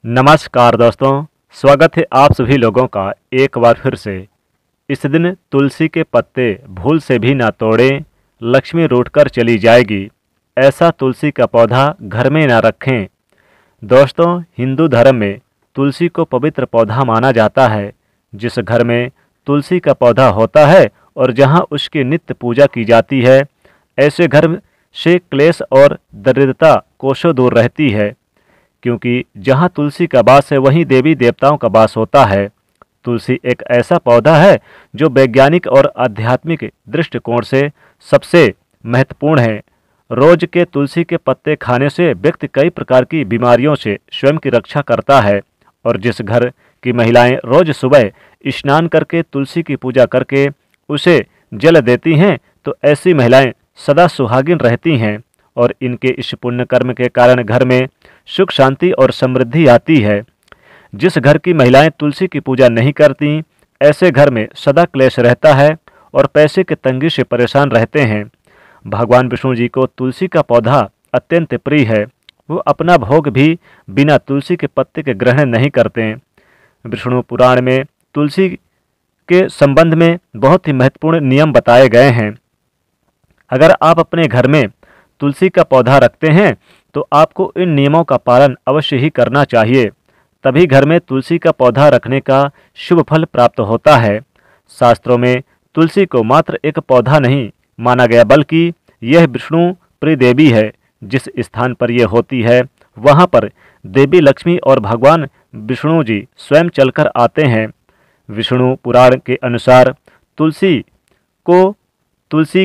नमस्कार दोस्तों, स्वागत है आप सभी लोगों का एक बार फिर से। इस दिन तुलसी के पत्ते भूल से भी ना तोड़ें, लक्ष्मी रूठ कर चली जाएगी। ऐसा तुलसी का पौधा घर में ना रखें। दोस्तों, हिंदू धर्म में तुलसी को पवित्र पौधा माना जाता है। जिस घर में तुलसी का पौधा होता है और जहां उसकी नित्य पूजा की जाती है, ऐसे घर से क्लेश और दरिद्रता कोसों दूर रहती है। क्योंकि जहाँ तुलसी का वास है वहीं देवी देवताओं का वास होता है। तुलसी एक ऐसा पौधा है जो वैज्ञानिक और आध्यात्मिक दृष्टिकोण से सबसे महत्वपूर्ण है। रोज के तुलसी के पत्ते खाने से व्यक्ति कई प्रकार की बीमारियों से स्वयं की रक्षा करता है। और जिस घर की महिलाएं रोज सुबह स्नान करके तुलसी की पूजा करके उसे जल देती हैं, तो ऐसी महिलाएं सदा सुहागिन रहती हैं और इनके इस पुण्य कर्म के कारण घर में सुख शांति और समृद्धि आती है। जिस घर की महिलाएं तुलसी की पूजा नहीं करती, ऐसे घर में सदा क्लेश रहता है और पैसे की तंगी से परेशान रहते हैं। भगवान विष्णु जी को तुलसी का पौधा अत्यंत प्रिय है। वो अपना भोग भी बिना तुलसी के पत्ते के ग्रहण नहीं करते। विष्णु पुराण में तुलसी के संबंध में बहुत ही महत्वपूर्ण नियम बताए गए हैं। अगर आप अपने घर में तुलसी का पौधा रखते हैं तो आपको इन नियमों का पालन अवश्य ही करना चाहिए। तभी घर में तुलसी का पौधा रखने का शुभ फल प्राप्त होता है। शास्त्रों में तुलसी को मात्र एक पौधा नहीं माना गया, बल्कि यह विष्णु प्रिय देवी है। जिस स्थान पर यह होती है वहाँ पर देवी लक्ष्मी और भगवान विष्णु जी स्वयं चलकर आते हैं। विष्णु पुराण के अनुसार तुलसी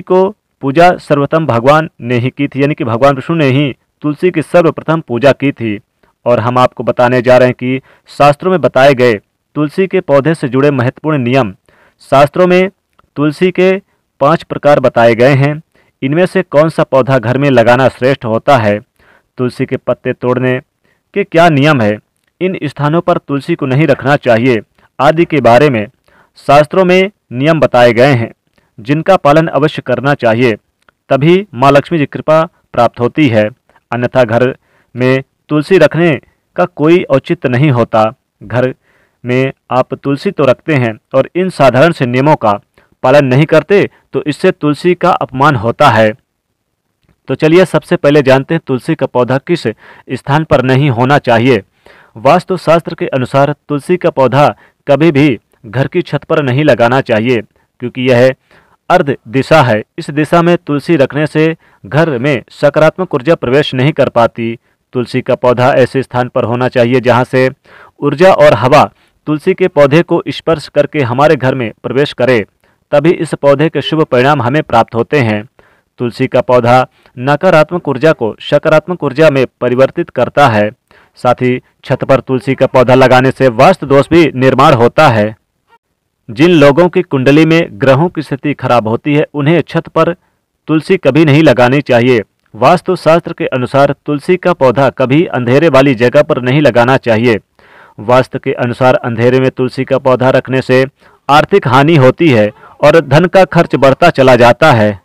को पूजा सर्वप्रथम भगवान ने ही की थी, यानी कि भगवान विष्णु ने ही तुलसी की सर्वप्रथम पूजा की थी। और हम आपको बताने जा रहे हैं कि शास्त्रों में बताए गए तुलसी के पौधे से जुड़े महत्वपूर्ण नियम। शास्त्रों में तुलसी के 5 प्रकार बताए गए हैं। इनमें से कौन सा पौधा घर में लगाना श्रेष्ठ होता है, तुलसी के पत्ते तोड़ने के क्या नियम है, इन स्थानों पर तुलसी को नहीं रखना चाहिए आदि के बारे में शास्त्रों में नियम बताए गए हैं, जिनका पालन अवश्य करना चाहिए। तभी माँ लक्ष्मी की कृपा प्राप्त होती है। अन्यथा घर में तुलसी रखने का कोई औचित्य नहीं होता। घर में आप तुलसी तो रखते हैं और इन साधारण से नियमों का पालन नहीं करते, तो इससे तुलसी का अपमान होता है। तो चलिए सबसे पहले जानते हैं तुलसी का पौधा किस स्थान पर नहीं होना चाहिए। वास्तु शास्त्र के अनुसार तुलसी का पौधा कभी भी घर की छत पर नहीं लगाना चाहिए, क्योंकि यह अर्ध दिशा है। इस दिशा में तुलसी रखने से घर में सकारात्मक ऊर्जा प्रवेश नहीं कर पाती। तुलसी का पौधा ऐसे स्थान पर होना चाहिए जहां से ऊर्जा और हवा तुलसी के पौधे को स्पर्श करके हमारे घर में प्रवेश करे, तभी इस पौधे के शुभ परिणाम हमें प्राप्त होते हैं। तुलसी का पौधा नकारात्मक ऊर्जा को सकारात्मक ऊर्जा में परिवर्तित करता है। साथ ही छत पर तुलसी का पौधा लगाने से वास्तु दोष भी निर्माण होता है। जिन लोगों की कुंडली में ग्रहों की स्थिति खराब होती है, उन्हें छत पर तुलसी कभी नहीं लगानी चाहिए। वास्तु शास्त्र के अनुसार तुलसी का पौधा कभी अंधेरे वाली जगह पर नहीं लगाना चाहिए। वास्तु के अनुसार अंधेरे में तुलसी का पौधा रखने से आर्थिक हानि होती है और धन का खर्च बढ़ता चला जाता है।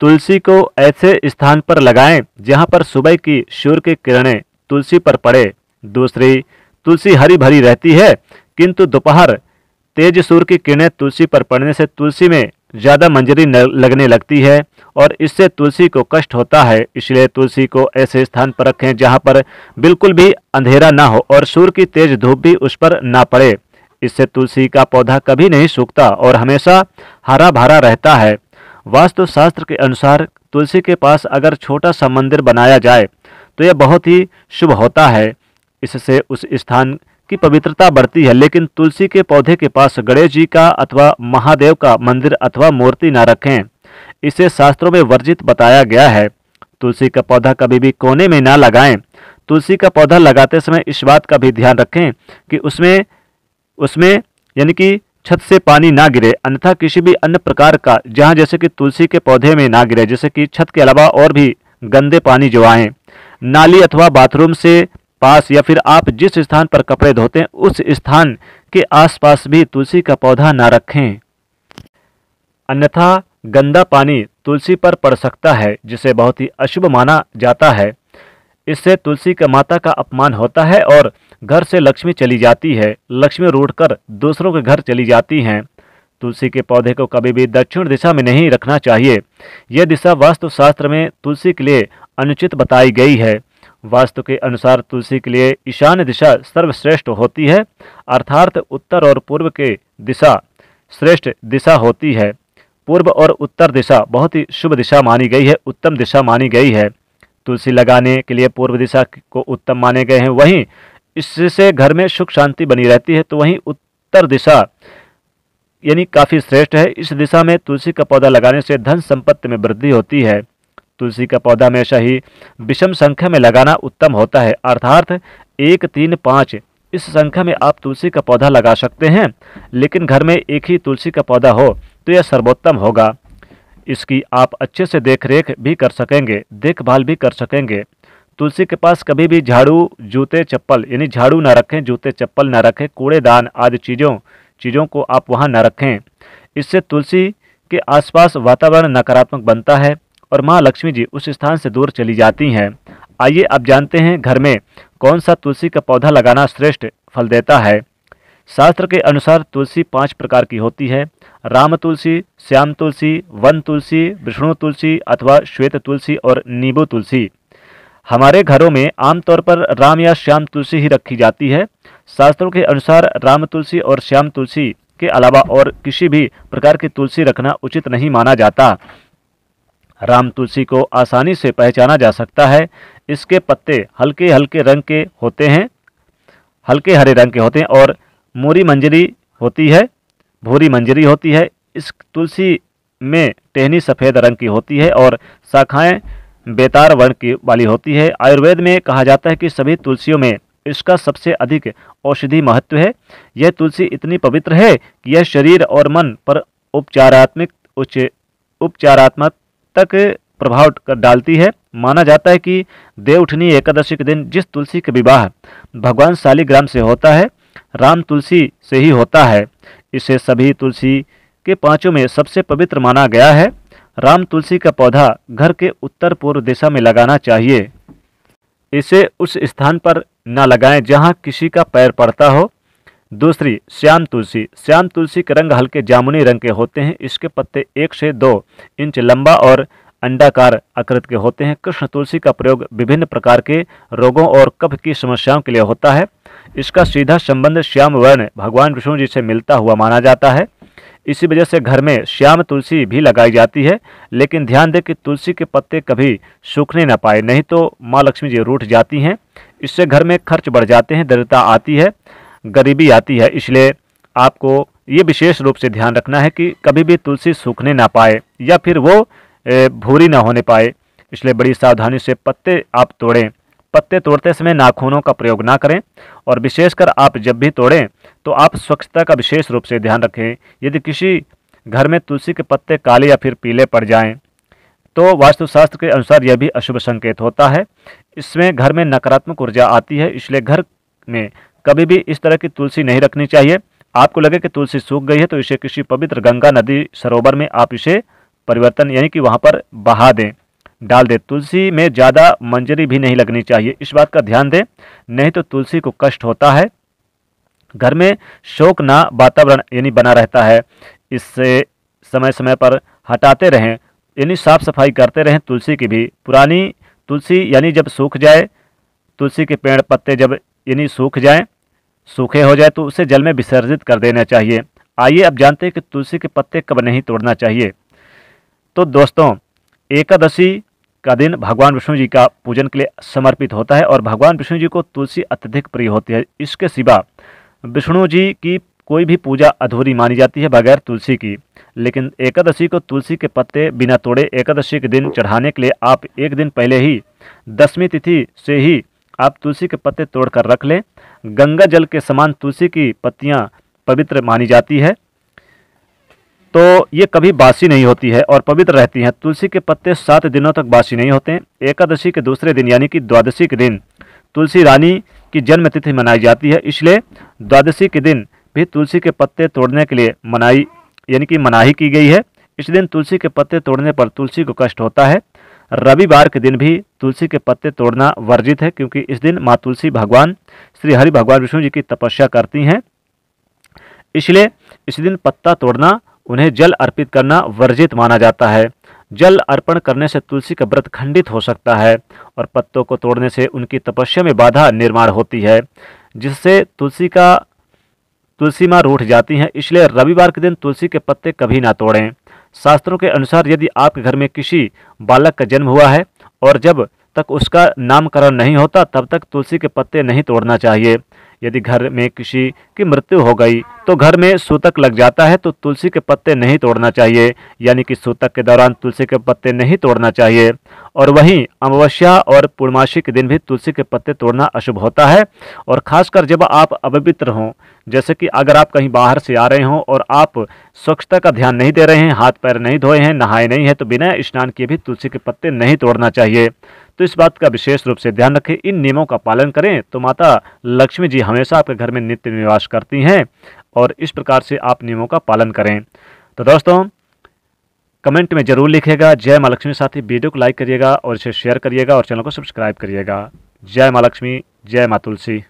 तुलसी को ऐसे स्थान पर लगाएं जहां पर सुबह की सूर्य की किरणें तुलसी पर पड़े। दूसरी, तुलसी हरी भरी रहती है, किंतु दोपहर तेज सूर्य की किरणें तुलसी पर पड़ने से तुलसी में ज़्यादा मंजरी लगने लगती है और इससे तुलसी को कष्ट होता है। इसलिए तुलसी को ऐसे स्थान पर रखें जहां पर बिल्कुल भी अंधेरा ना हो और सूर्य की तेज धूप भी उस पर ना पड़े। इससे तुलसी का पौधा कभी नहीं सूखता और हमेशा हरा भरा रहता है। वास्तु शास्त्र के अनुसार तुलसी के पास अगर छोटा सा मंदिर बनाया जाए तो यह बहुत ही शुभ होता है। इससे उस स्थान की पवित्रता बढ़ती है। लेकिन तुलसी के पौधे के पास गणेश जी का अथवा महादेव का मंदिर अथवा मूर्ति न रखें, इसे शास्त्रों में वर्जित बताया गया है। तुलसी का पौधा कभी भी कोने में ना लगाएं। तुलसी का पौधा लगाते समय इस बात का भी ध्यान रखें कि उसमें यानी कि छत से पानी ना गिरे, अन्यथा किसी भी अन्य प्रकार का जहाँ जैसे कि तुलसी के पौधे में ना गिरे, जैसे कि छत के अलावा और भी गंदे पानी जो आए, नाली अथवा बाथरूम से पास या फिर आप जिस स्थान पर कपड़े धोते हैं उस स्थान के आसपास भी तुलसी का पौधा ना रखें। अन्यथा गंदा पानी तुलसी पर पड़ सकता है, जिसे बहुत ही अशुभ माना जाता है। इससे तुलसी का माता का अपमान होता है और घर से लक्ष्मी चली जाती है। लक्ष्मी रूठकर दूसरों के घर चली जाती हैं। तुलसी के पौधे को कभी भी दक्षिण दिशा में नहीं रखना चाहिए। यह दिशा वास्तुशास्त्र में तुलसी के लिए अनुचित बताई गई है। वास्तु के अनुसार तुलसी के लिए ईशान्य दिशा सर्वश्रेष्ठ होती है, अर्थात उत्तर और पूर्व के दिशा श्रेष्ठ दिशा होती है। पूर्व और उत्तर दिशा बहुत ही शुभ दिशा मानी गई है, उत्तम दिशा मानी गई है। तुलसी लगाने के लिए पूर्व दिशा को उत्तम माने गए हैं। वहीं इससे घर में सुख शांति बनी रहती है। तो वहीं उत्तर दिशा यानी काफ़ी श्रेष्ठ है। इस दिशा में तुलसी का पौधा लगाने से धन संपत्ति में वृद्धि होती है। तुलसी का पौधा हमेशा ही विषम संख्या में लगाना उत्तम होता है, अर्थात 1, 3, 5 इस संख्या में आप तुलसी का पौधा लगा सकते हैं। लेकिन घर में एक ही तुलसी का पौधा हो तो यह सर्वोत्तम होगा। इसकी आप अच्छे से देखरेख भी कर सकेंगे, देखभाल भी कर सकेंगे। तुलसी के पास कभी भी झाड़ू, जूते, चप्पल यानी झाड़ू न रखें, जूते चप्पल न रखें, कूड़ेदान आदि चीज़ों को आप वहां न रखें। इससे तुलसी के आसपास वातावरण नकारात्मक बनता है और माँ लक्ष्मी जी उस स्थान से दूर चली जाती हैं। आइए अब जानते हैं घर में कौन सा तुलसी का पौधा लगाना श्रेष्ठ फल देता है। शास्त्र के अनुसार तुलसी 5 प्रकार की होती है। राम तुलसी, श्याम तुलसी, वन तुलसी, विष्णु तुलसी अथवा श्वेत तुलसी और नींबू तुलसी। हमारे घरों में आमतौर पर राम या श्याम तुलसी ही रखी जाती है। शास्त्रों के अनुसार राम तुलसी और श्याम तुलसी के अलावा और किसी भी प्रकार की तुलसी रखना उचित नहीं माना जाता। राम तुलसी को आसानी से पहचाना जा सकता है। इसके पत्ते हल्के हल्के रंग के होते हैं, हल्के हरे रंग के होते हैं और भूरी मंजरी होती है। इस तुलसी में टहनी सफ़ेद रंग की होती है और शाखाएं बेतार वर्ण की वाली होती है। आयुर्वेद में कहा जाता है कि सभी तुलसियों में इसका सबसे अधिक औषधि महत्व है। यह तुलसी इतनी पवित्र है कि यह शरीर और मन पर उपचारात्मक तक प्रभाव कर डालती है। माना जाता है कि देवउठनी एकादशी के दिन जिस तुलसी का विवाह भगवान शालिग्राम से होता है, राम तुलसी से ही होता है। इसे सभी तुलसी के 5 में सबसे पवित्र माना गया है। राम तुलसी का पौधा घर के उत्तर पूर्व दिशा में लगाना चाहिए। इसे उस स्थान पर न लगाएं जहां किसी का पैर पड़ता हो। दूसरी, श्याम तुलसी। श्याम तुलसी के रंग हल्के जामुनी रंग के होते हैं। इसके पत्ते 1 से 2 इंच लंबा और अंडाकार आकृति के होते हैं। कृष्ण तुलसी का प्रयोग विभिन्न प्रकार के रोगों और कफ की समस्याओं के लिए होता है। इसका सीधा संबंध श्याम वर्ण भगवान विष्णु जी से मिलता हुआ माना जाता है। इसी वजह से घर में श्याम तुलसी भी लगाई जाती है। लेकिन ध्यान दें कि तुलसी के पत्ते कभी सूखने न पाए, नहीं तो माँ लक्ष्मी जी रूठ जाती हैं। इससे घर में खर्च बढ़ जाते हैं, दरिद्रता आती है, गरीबी आती है। इसलिए आपको ये विशेष रूप से ध्यान रखना है कि कभी भी तुलसी सूखने ना पाए या फिर वो भूरी ना होने पाए। इसलिए बड़ी सावधानी से पत्ते आप तोड़ें। पत्ते तोड़ते समय नाखूनों का प्रयोग ना करें और विशेषकर आप जब भी तोड़ें तो आप स्वच्छता का विशेष रूप से ध्यान रखें। यदि किसी घर में तुलसी के पत्ते काले या फिर पीले पड़ जाएं तो वास्तुशास्त्र के अनुसार यह भी अशुभ संकेत होता है। इसमें घर में नकारात्मक ऊर्जा आती है। इसलिए घर में कभी भी इस तरह की तुलसी नहीं रखनी चाहिए। आपको लगे कि तुलसी सूख गई है तो इसे किसी पवित्र गंगा, नदी, सरोवर में आप इसे परिवर्तन यानी कि वहाँ पर बहा दें, डाल दें। तुलसी में ज़्यादा मंजरी भी नहीं लगनी चाहिए, इस बात का ध्यान दें, नहीं तो तुलसी को कष्ट होता है। घर में शोक ना वातावरण यानी बना रहता है। इससे समय समय पर हटाते रहें, यानी साफ सफाई करते रहें। तुलसी की भी पुरानी तुलसी यानी जब सूख जाए, तुलसी के पेड़ पत्ते जब यानी सूखे हो जाए तो उसे जल में विसर्जित कर देना चाहिए। आइए अब जानते हैं कि तुलसी के पत्ते कब नहीं तोड़ना चाहिए। तो दोस्तों, एकादशी का दिन भगवान विष्णु जी का पूजन के लिए समर्पित होता है और भगवान विष्णु जी को तुलसी अत्यधिक प्रिय होती है। इसके सिवा विष्णु जी की कोई भी पूजा अधूरी मानी जाती है बगैर तुलसी की। लेकिन एकादशी को तुलसी के पत्ते बिना तोड़े एकादशी के दिन चढ़ाने के लिए आप एक दिन पहले ही 10वीं तिथि से ही आप तुलसी के पत्ते तोड़कर रख लें। गंगा जल के समान तुलसी की पत्तियां पवित्र मानी जाती है, तो ये कभी बासी नहीं होती है और पवित्र रहती हैं। तुलसी के पत्ते 7 दिनों तक बासी नहीं होते हैं। एकादशी के दूसरे दिन यानी कि द्वादशी के दिन तुलसी रानी की जन्म तिथि मनाई जाती है। इसलिए द्वादशी के दिन भी तुलसी के पत्ते तोड़ने के लिए मनाही की गई है। इस दिन तुलसी के पत्ते तोड़ने पर तुलसी को कष्ट होता है। रविवार के दिन भी तुलसी के पत्ते तोड़ना वर्जित है, क्योंकि इस दिन माँ तुलसी भगवान श्री हरि भगवान विष्णु जी की तपस्या करती हैं। इसलिए इस दिन पत्ता तोड़ना, उन्हें जल अर्पित करना वर्जित माना जाता है। जल अर्पण करने से तुलसी का व्रत खंडित हो सकता है और पत्तों को तोड़ने से उनकी तपस्या में बाधा निर्माण होती है, जिससे तुलसी माँ रूठ जाती हैं। इसलिए रविवार के दिन तुलसी के पत्ते कभी ना तोड़ें। शास्त्रों के अनुसार यदि आपके घर में किसी बालक का जन्म हुआ है और जब तक उसका नामकरण नहीं होता तब तक तुलसी के पत्ते नहीं तोड़ना चाहिए। यदि घर में किसी की मृत्यु हो गई तो घर में सूतक लग जाता है तो तुलसी के पत्ते नहीं तोड़ना चाहिए, यानी कि सूतक के दौरान तुलसी के पत्ते नहीं तोड़ना चाहिए। और वहीं अमावस्या और पूर्णमासी के दिन भी तुलसी के पत्ते तोड़ना अशुभ होता है। और खासकर जब आप अपवित्र हों, जैसे कि अगर आप कहीं बाहर से आ रहे हों और आप स्वच्छता का ध्यान नहीं दे रहे हैं, हाथ पैर नहीं धोए हैं, नहाए नहीं हैं, तो बिना स्नान किए भी तुलसी के पत्ते नहीं तोड़ना चाहिए। तो इस बात का विशेष रूप से ध्यान रखें, इन नियमों का पालन करें तो माता लक्ष्मी जी हमेशा आपके घर में नित्य निवास करती हैं और इस प्रकार से आप नियमों का पालन करें। तो दोस्तों, कमेंट में जरूर लिखिएगा जय माँ लक्ष्मी। साथ ही वीडियो को लाइक करिएगा और इसे शेयर करिएगा और चैनल को सब्सक्राइब करिएगा। जय माँ लक्ष्मी, जय माँ तुलसी।